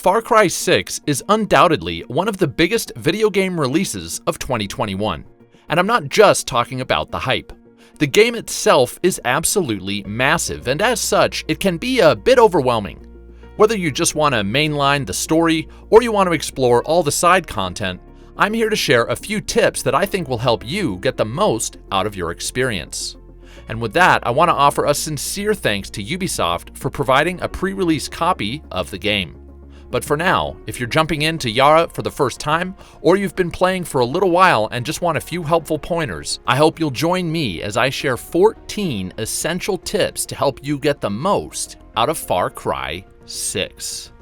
Far Cry 6 is undoubtedly one of the biggest video game releases of 2021. And I'm not just talking about the hype. The game itself is absolutely massive, and as such, it can be a bit overwhelming. Whether you just want to mainline the story or you want to explore all the side content, I'm here to share a few tips that I think will help you get the most out of your experience. And with that, I want to offer a sincere thanks to Ubisoft for providing a pre-release copy of the game. But for now, if you're jumping into Yara for the first time, or you've been playing for a little while and just want a few helpful pointers, I hope you'll join me as I share 14 essential tips to help you get the most out of Far Cry 6.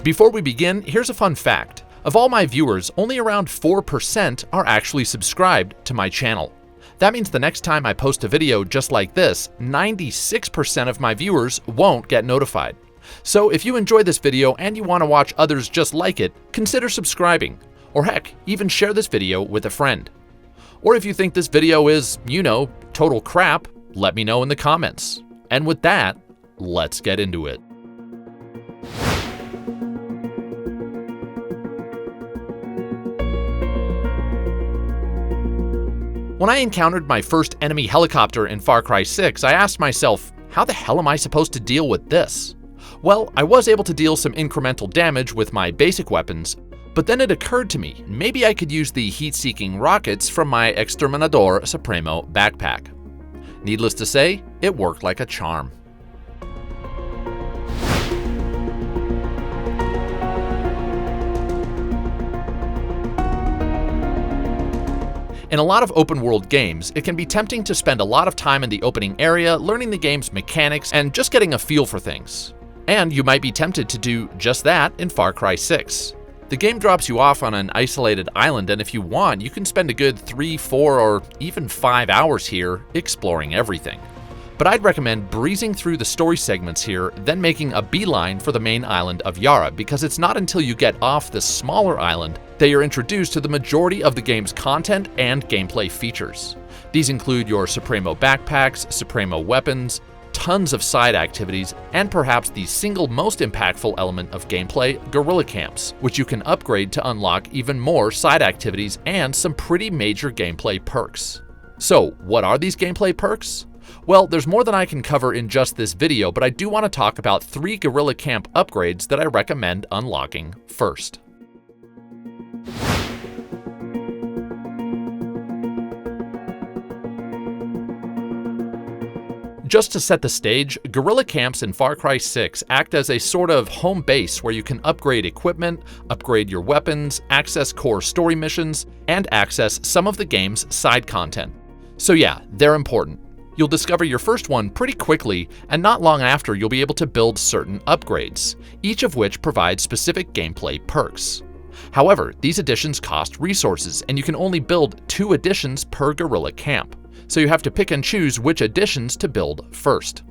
Before we begin, here's a fun fact. Of all my viewers, only around 4% are actually subscribed to my channel. That means the next time I post a video just like this, 96% of my viewers won't get notified. So if you enjoy this video and you want to watch others just like it, consider subscribing. Or heck, even share this video with a friend. Or if you think this video is, total crap, let me know in the comments. And with that, let's get into it. When I encountered my first enemy helicopter in Far Cry 6, I asked myself, how the hell am I supposed to deal with this? Well, I was able to deal some incremental damage with my basic weapons, but then it occurred to me, maybe I could use the heat-seeking rockets from my Exterminador Supremo backpack. Needless to say, it worked like a charm. In a lot of open-world games, it can be tempting to spend a lot of time in the opening area learning the game's mechanics and just getting a feel for things. And you might be tempted to do just that in Far Cry 6. The game drops you off on an isolated island, and if you want, you can spend a good 3, 4, or even 5 hours here exploring everything. But I'd recommend breezing through the story segments here, then making a beeline for the main island of Yara, because it's not until you get off this smaller island that you're introduced to the majority of the game's content and gameplay features. These include your Supremo backpacks, Supremo weapons, tons of side activities, and perhaps the single most impactful element of gameplay, Guerrilla camps, which you can upgrade to unlock even more side activities and some pretty major gameplay perks. So, what are these gameplay perks? Well, there's more than I can cover in just this video, but I do want to talk about 3 Guerrilla camp upgrades that I recommend unlocking first. Just to set the stage, Guerrilla camps in Far Cry 6 act as a sort of home base where you can upgrade equipment, upgrade your weapons, access core story missions, and access some of the game's side content. So yeah, they're important. You'll discover your first one pretty quickly, and not long after you'll be able to build certain upgrades, each of which provides specific gameplay perks. However, these additions cost resources, and you can only build 2 additions per Guerrilla camp, so you have to pick and choose which additions to build first.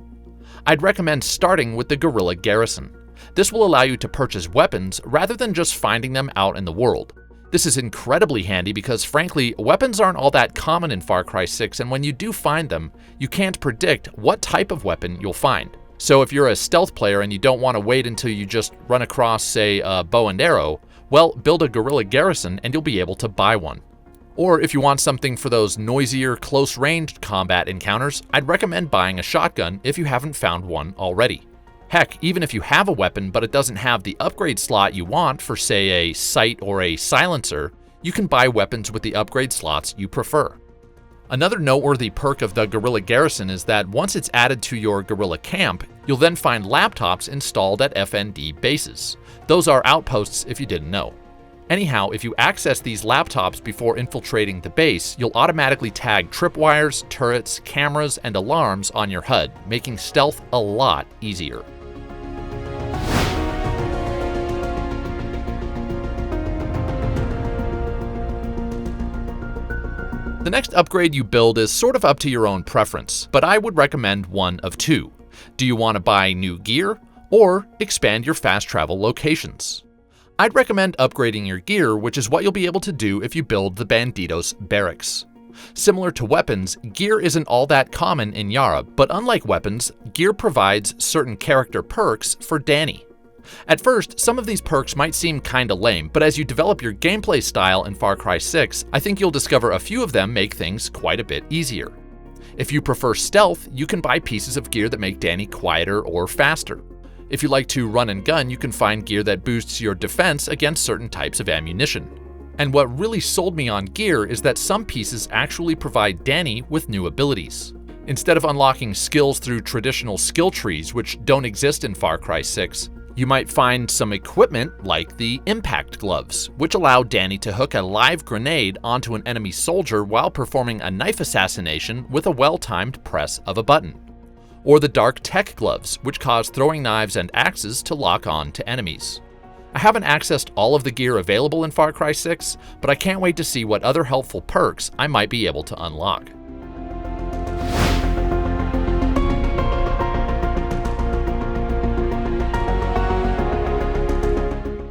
I'd recommend starting with the Guerrilla Garrison. This will allow you to purchase weapons rather than just finding them out in the world. This is incredibly handy because, frankly, weapons aren't all that common in Far Cry 6, and when you do find them, you can't predict what type of weapon you'll find. So if you're a stealth player and you don't want to wait until you just run across, say, a bow and arrow, well, build a Guerrilla Garrison and you'll be able to buy one. Or if you want something for those noisier, close-ranged combat encounters, I'd recommend buying a shotgun if you haven't found one already. Heck, even if you have a weapon but it doesn't have the upgrade slot you want for, say, a sight or a silencer, you can buy weapons with the upgrade slots you prefer. Another noteworthy perk of the Guerrilla Garrison is that once it's added to your Guerrilla camp, you'll then find laptops installed at FND bases. Those are outposts if you didn't know. Anyhow, if you access these laptops before infiltrating the base, you'll automatically tag tripwires, turrets, cameras, and alarms on your HUD, making stealth a lot easier. The next upgrade you build is sort of up to your own preference, but I would recommend one of 2. Do you want to buy new gear, or expand your fast travel locations? I'd recommend upgrading your gear, which is what you'll be able to do if you build the Bandidos Barracks. Similar to weapons, gear isn't all that common in Yara, but unlike weapons, gear provides certain character perks for Danny. At first, some of these perks might seem kinda lame, but as you develop your gameplay style in Far Cry 6, I think you'll discover a few of them make things quite a bit easier. If you prefer stealth, you can buy pieces of gear that make Danny quieter or faster. If you like to run and gun, you can find gear that boosts your defense against certain types of ammunition. And what really sold me on gear is that some pieces actually provide Danny with new abilities. Instead of unlocking skills through traditional skill trees, which don't exist in Far Cry 6, you might find some equipment like the impact gloves, which allow Danny to hook a live grenade onto an enemy soldier while performing a knife assassination with a well-timed press of a button. Or the dark tech gloves, which cause throwing knives and axes to lock on to enemies. I haven't accessed all of the gear available in Far Cry 6, but I can't wait to see what other helpful perks I might be able to unlock.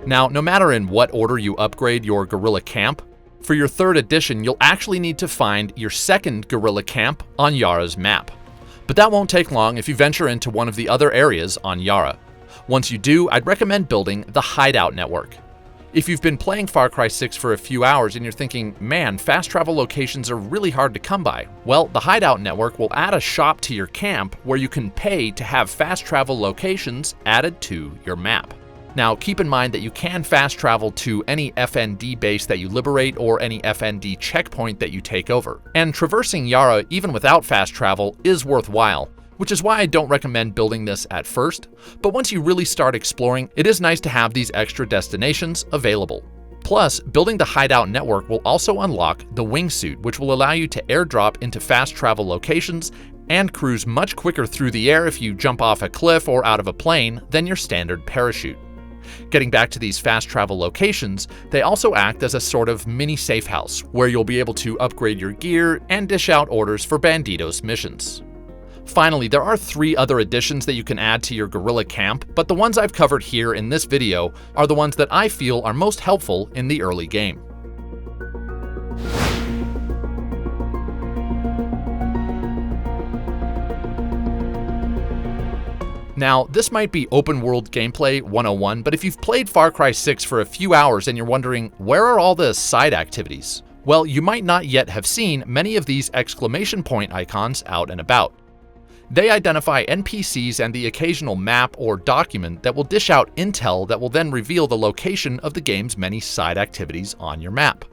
Now, no matter in what order you upgrade your Guerrilla camp, for your 3rd edition you'll actually need to find your 2nd Guerrilla camp on Yara's map. But that won't take long if you venture into one of the other areas on Yara. Once you do, I'd recommend building the Hideout network. If you've been playing Far Cry 6 for a few hours and you're thinking, man, fast travel locations are really hard to come by, well, the Hideout network will add a shop to your camp where you can pay to have fast travel locations added to your map. Now, keep in mind that you can fast travel to any FND base that you liberate or any FND checkpoint that you take over. And traversing Yara, even without fast travel, is worthwhile, which is why I don't recommend building this at first. But once you really start exploring, it is nice to have these extra destinations available. Plus, building the Hideout network will also unlock the wingsuit, which will allow you to airdrop into fast travel locations and cruise much quicker through the air if you jump off a cliff or out of a plane than your standard parachute. Getting back to these fast travel locations, they also act as a sort of mini safe house, where you'll be able to upgrade your gear and dish out orders for Bandidos missions. Finally, there are 3 other additions that you can add to your Guerrilla camp, but the ones I've covered here in this video are the ones that I feel are most helpful in the early game. Now, this might be open world gameplay 101, but if you've played Far Cry 6 for a few hours and you're wondering, where are all the side activities? Well, you might not yet have seen many of these exclamation point icons out and about. They identify NPCs and the occasional map or document that will dish out intel that will then reveal the location of the game's many side activities on your map.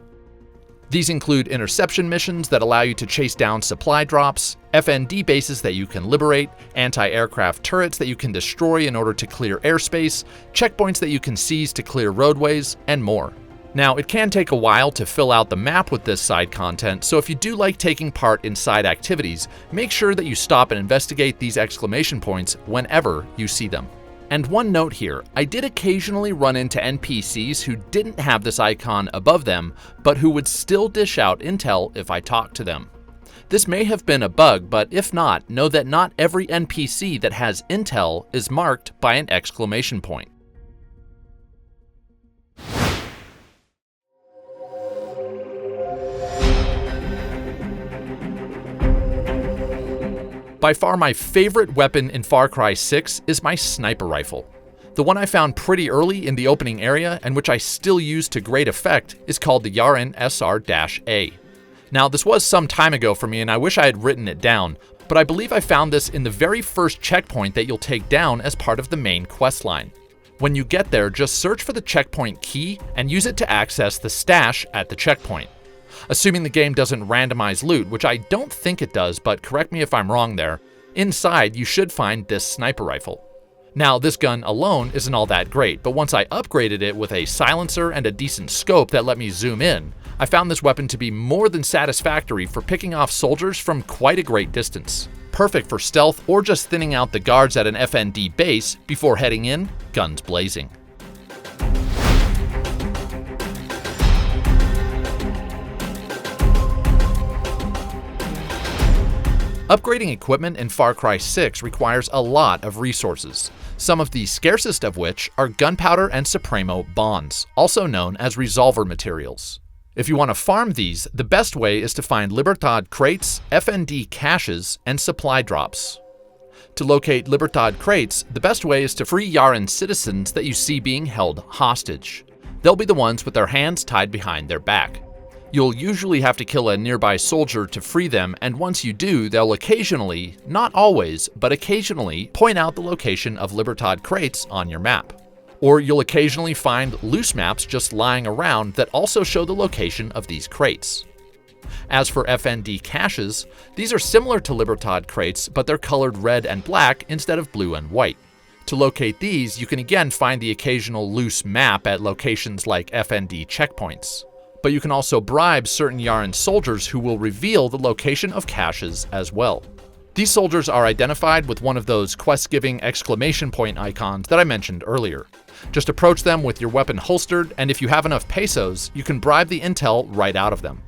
These include interception missions that allow you to chase down supply drops, FND bases that you can liberate, anti-aircraft turrets that you can destroy in order to clear airspace, checkpoints that you can seize to clear roadways, and more. Now, it can take a while to fill out the map with this side content, so if you do like taking part in side activities, make sure that you stop and investigate these exclamation points whenever you see them. And one note here, I did occasionally run into NPCs who didn't have this icon above them, but who would still dish out intel if I talked to them. This may have been a bug, but if not, know that not every NPC that has intel is marked by an exclamation point. By far my favorite weapon in Far Cry 6 is my sniper rifle. The one I found pretty early in the opening area and which I still use to great effect is called the Yaran SR-A. Now, this was some time ago for me and I wish I had written it down, but I believe I found this in the very first checkpoint that you'll take down as part of the main questline. When you get there, just search for the checkpoint key and use it to access the stash at the checkpoint. Assuming the game doesn't randomize loot, which I don't think it does, but correct me if I'm wrong there, inside you should find this sniper rifle. Now, this gun alone isn't all that great, but once I upgraded it with a silencer and a decent scope that let me zoom in, I found this weapon to be more than satisfactory for picking off soldiers from quite a great distance. Perfect for stealth or just thinning out the guards at an FND base before heading in, guns blazing. Upgrading equipment in Far Cry 6 requires a lot of resources, some of the scarcest of which are gunpowder and supremo-bonds, also known as resolver materials. If you want to farm these, the best way is to find Libertad crates, FND caches, and supply drops. To locate Libertad crates, the best way is to free Yaren citizens that you see being held hostage. They'll be the ones with their hands tied behind their back. You'll usually have to kill a nearby soldier to free them, and once you do, they'll occasionally, not always, but occasionally, point out the location of Libertad crates on your map. Or you'll occasionally find loose maps just lying around that also show the location of these crates. As for FND caches, these are similar to Libertad crates, but they're colored red and black instead of blue and white. To locate these, you can again find the occasional loose map at locations like FND checkpoints. But you can also bribe certain Yaren soldiers who will reveal the location of caches as well. These soldiers are identified with one of those quest-giving exclamation point icons that I mentioned earlier. Just approach them with your weapon holstered, and if you have enough pesos, you can bribe the intel right out of them.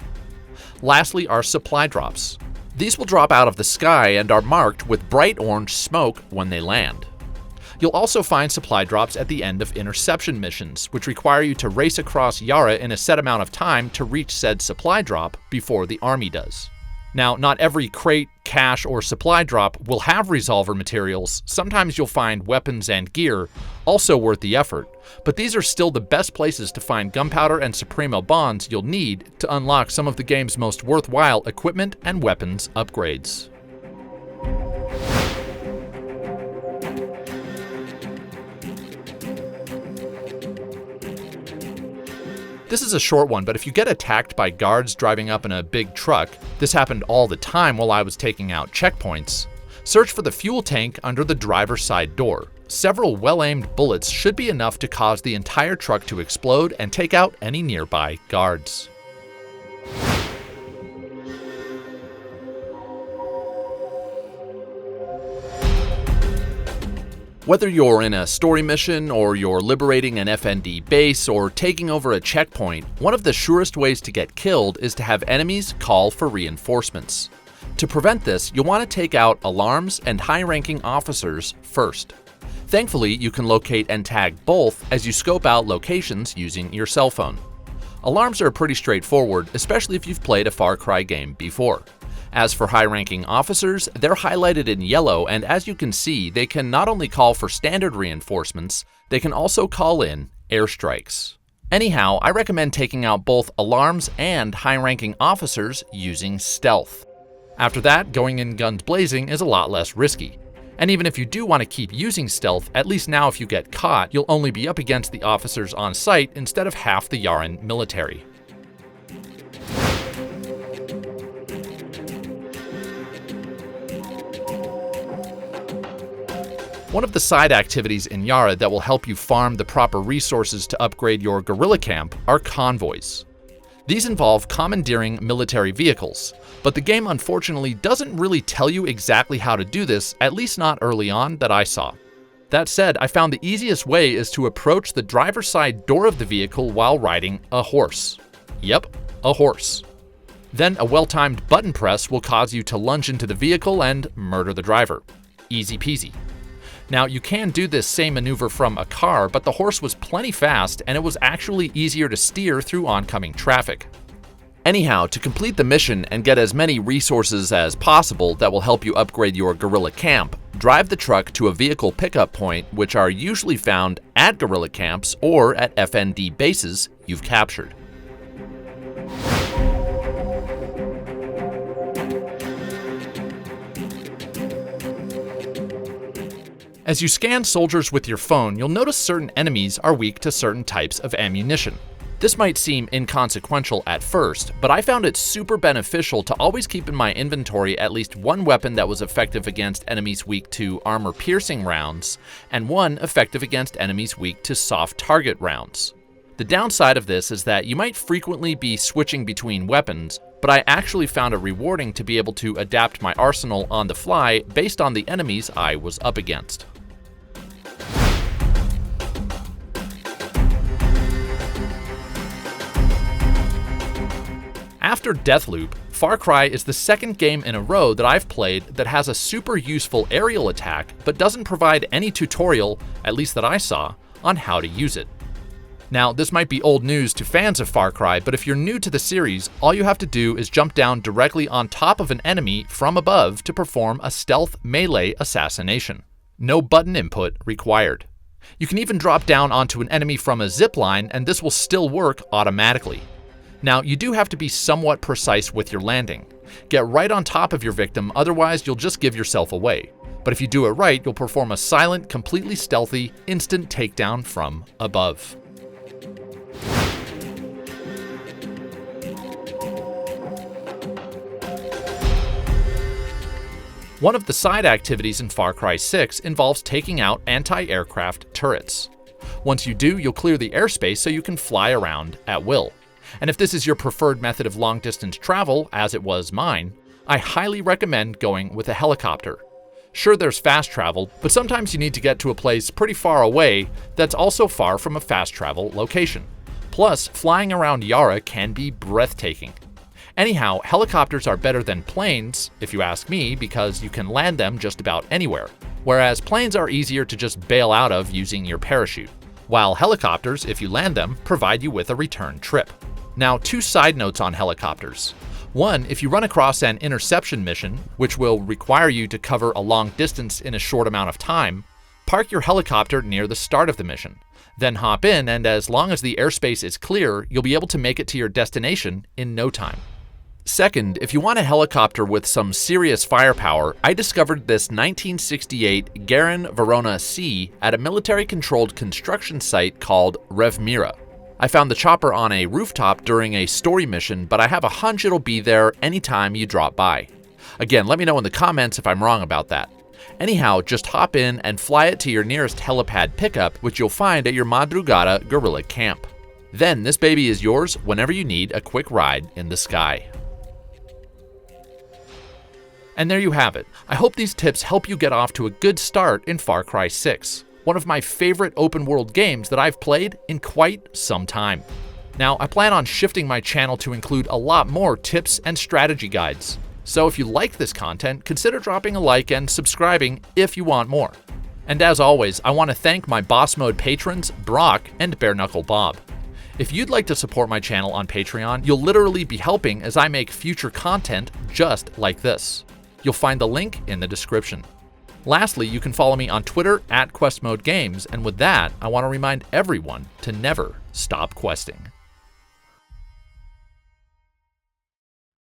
Lastly are supply drops. These will drop out of the sky and are marked with bright orange smoke when they land. You'll also find supply drops at the end of interception missions, which require you to race across Yara in a set amount of time to reach said supply drop before the army does. Now, not every crate, cache, or supply drop will have resolver materials. Sometimes you'll find weapons and gear, also worth the effort, but these are still the best places to find gunpowder and supremo-bonds you'll need to unlock some of the game's most worthwhile equipment and weapons upgrades. This is a short one, but if you get attacked by guards driving up in a big truck, this happened all the time while I was taking out checkpoints, search for the fuel tank under the driver's side door. Several well-aimed bullets should be enough to cause the entire truck to explode and take out any nearby guards. Whether you're in a story mission, or you're liberating an FND base, or taking over a checkpoint, one of the surest ways to get killed is to have enemies call for reinforcements. To prevent this, you'll want to take out alarms and high-ranking officers first. Thankfully, you can locate and tag both as you scope out locations using your cell phone. Alarms are pretty straightforward, especially if you've played a Far Cry game before. As for high-ranking officers, they're highlighted in yellow, and as you can see, they can not only call for standard reinforcements, they can also call in airstrikes. Anyhow, I recommend taking out both alarms and high-ranking officers using stealth. After that, going in guns blazing is a lot less risky. And even if you do want to keep using stealth, at least now if you get caught, you'll only be up against the officers on site instead of half the Yaren military. One of the side activities in Yara that will help you farm the proper resources to upgrade your guerrilla camp are convoys. These involve commandeering military vehicles, but the game unfortunately doesn't really tell you exactly how to do this, at least not early on that I saw. That said, I found the easiest way is to approach the driver's side door of the vehicle while riding a horse. Yep, a horse. Then a well-timed button press will cause you to lunge into the vehicle and murder the driver. Easy peasy. Now, you can do this same maneuver from a car, but the horse was plenty fast and it was actually easier to steer through oncoming traffic. Anyhow, to complete the mission and get as many resources as possible that will help you upgrade your guerrilla camp, drive the truck to a vehicle pickup point, which are usually found at guerrilla camps or at FND bases you've captured. As you scan soldiers with your phone, you'll notice certain enemies are weak to certain types of ammunition. This might seem inconsequential at first, but I found it super beneficial to always keep in my inventory at least one weapon that was effective against enemies weak to armor-piercing rounds, and one effective against enemies weak to soft target rounds. The downside of this is that you might frequently be switching between weapons, but I actually found it rewarding to be able to adapt my arsenal on the fly based on the enemies I was up against. After Deathloop, Far Cry is the second game in a row that I've played that has a super useful aerial attack, but doesn't provide any tutorial, at least that I saw, on how to use it. Now, this might be old news to fans of Far Cry, but if you're new to the series, all you have to do is jump down directly on top of an enemy from above to perform a stealth melee assassination. No button input required. You can even drop down onto an enemy from a zipline, and this will still work automatically. Now, you do have to be somewhat precise with your landing. Get right on top of your victim, otherwise you'll just give yourself away. But if you do it right, you'll perform a silent, completely stealthy, instant takedown from above. One of the side activities in Far Cry 6 involves taking out anti-aircraft turrets. Once you do, you'll clear the airspace so you can fly around at will. And if this is your preferred method of long-distance travel, as it was mine, I highly recommend going with a helicopter. Sure, there's fast travel, but sometimes you need to get to a place pretty far away that's also far from a fast travel location. Plus, flying around Yara can be breathtaking. Anyhow, helicopters are better than planes, if you ask me, because you can land them just about anywhere, whereas planes are easier to just bail out of using your parachute, while helicopters, if you land them, provide you with a return trip. Now, 2 side notes on helicopters. One, if you run across an interception mission, which will require you to cover a long distance in a short amount of time, park your helicopter near the start of the mission. Then hop in, and as long as the airspace is clear, you'll be able to make it to your destination in no time. Second, if you want a helicopter with some serious firepower, I discovered this 1968 Garrison Verona C at a military-controlled construction site called Revmira. I found the chopper on a rooftop during a story mission, but I have a hunch it'll be there anytime you drop by. Again, let me know in the comments if I'm wrong about that. Anyhow, just hop in and fly it to your nearest helipad pickup, which you'll find at your Madrugada Guerrilla camp. Then this baby is yours whenever you need a quick ride in the sky. And there you have it. I hope these tips help you get off to a good start in Far Cry 6, one of my favorite open world games that I've played in quite some time. Now, I plan on shifting my channel to include a lot more tips and strategy guides. So if you like this content, consider dropping a like and subscribing if you want more. And as always, I want to thank my Boss Mode patrons, Brock and Bare Knuckle Bob. If you'd like to support my channel on Patreon, you'll literally be helping as I make future content just like this. You'll find the link in the description. Lastly, you can follow me on Twitter @QuestModeGames, and with that, I want to remind everyone to never stop questing.